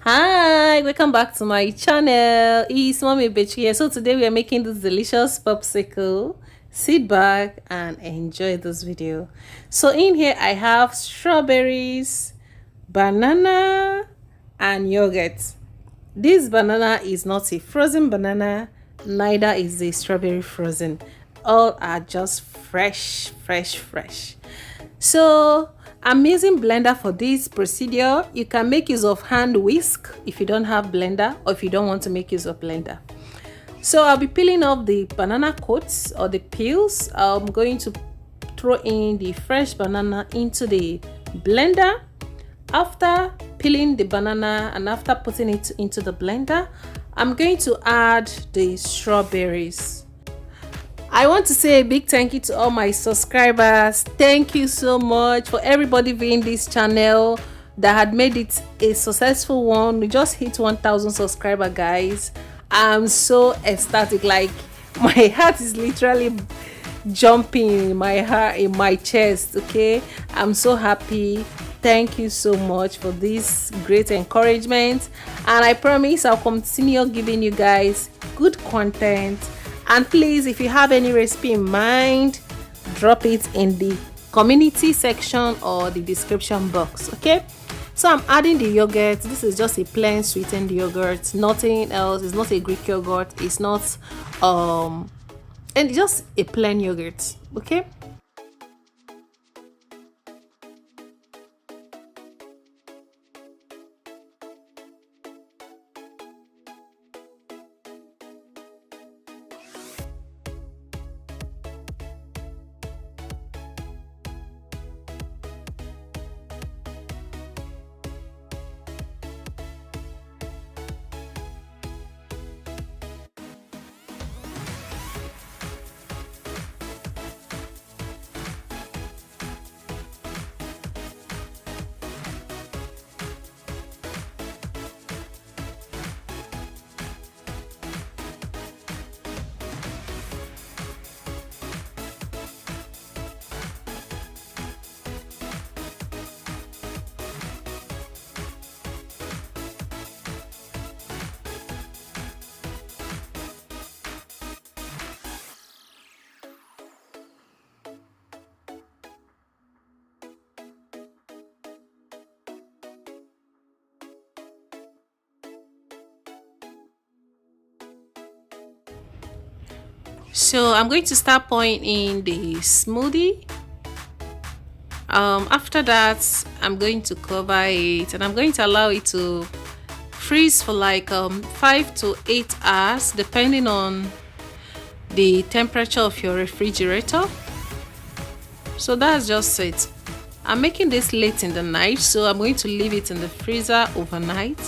Hi, welcome back to my channel. It's Mummyebubechukwu here. So today we are making this delicious popsicle. Sit back and enjoy this video. So in here I have strawberries, banana, and yogurt. This banana is not a frozen banana, neither is the strawberry frozen. All are just fresh. So I'm using blender for this procedure. You can make use of hand whisk if you don't have blender, or if you don't want to make use of blender. So I'll be peeling off the banana coats or the peels. I'm going to throw in the fresh banana into the blender. After peeling the banana and after putting it into the blender, I'm going to add the strawberries. I want to say a big thank you to all my subscribers. Thank you so much for everybody viewing this channel that had made it a successful one. We just hit 1,000 subscribers, guys. I'm so ecstatic, like my heart is literally jumping in my heart, in my chest. Okay, I'm so happy. Thank you so much for this great encouragement, and I promise I'll continue giving you guys good content. And please, if you have any recipe in mind, drop it in the community section or the description box. Okay, so I'm adding the yogurt. This is just a plain sweetened yogurt, nothing else. It's not a Greek yogurt, it's not and just a plain yogurt. Okay, so I'm going to start pouring in the smoothie. After that, I'm going to cover it and I'm going to allow it to freeze for like 5 to 8 hours, depending on the temperature of your refrigerator. So that's just it. I'm making this late in the night, so I'm going to leave it in the freezer overnight.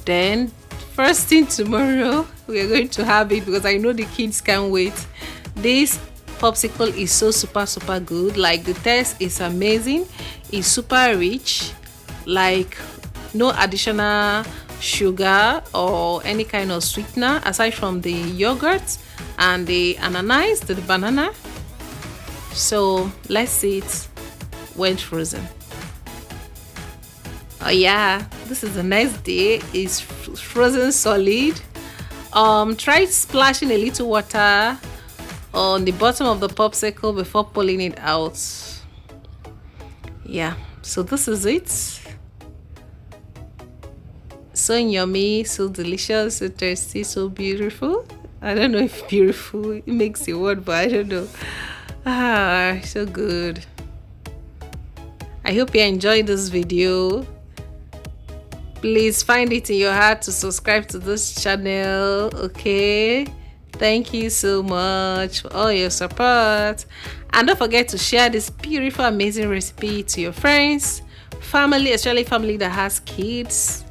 Then first thing tomorrow we are going to have it, because I know the kids can't wait. This popsicle is so super good. Like, the taste is amazing. It's super rich, like no additional sugar or any kind of sweetener aside from the yogurt and the ananas, the banana. So let's see it when frozen. Oh yeah, this is the next day. It's frozen solid. Try splashing a little water on the bottom of the popsicle before pulling it out. Yeah, so this is it. So yummy, so delicious, so tasty, so beautiful. I don't know if beautiful it makes a word, but I don't know. So good. I hope you enjoyed this video. Please find it in your heart to subscribe to this channel. Okay, thank you so much for all your support, and don't forget to share this beautiful, amazing recipe to your friends, family, especially family that has kids.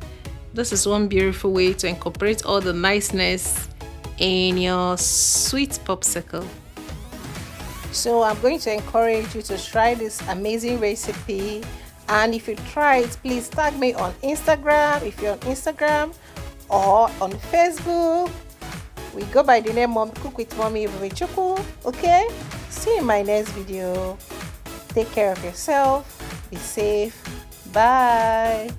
This is one beautiful way to incorporate all the niceness in your sweet popsicle. So I'm going to encourage you to try this amazing recipe, and if you try it, please tag me on Instagram if you're on Instagram, or on Facebook. We go by the name Cook with Mummyebubechukwu. Okay, see you in my next video. Take care of yourself, be safe, bye.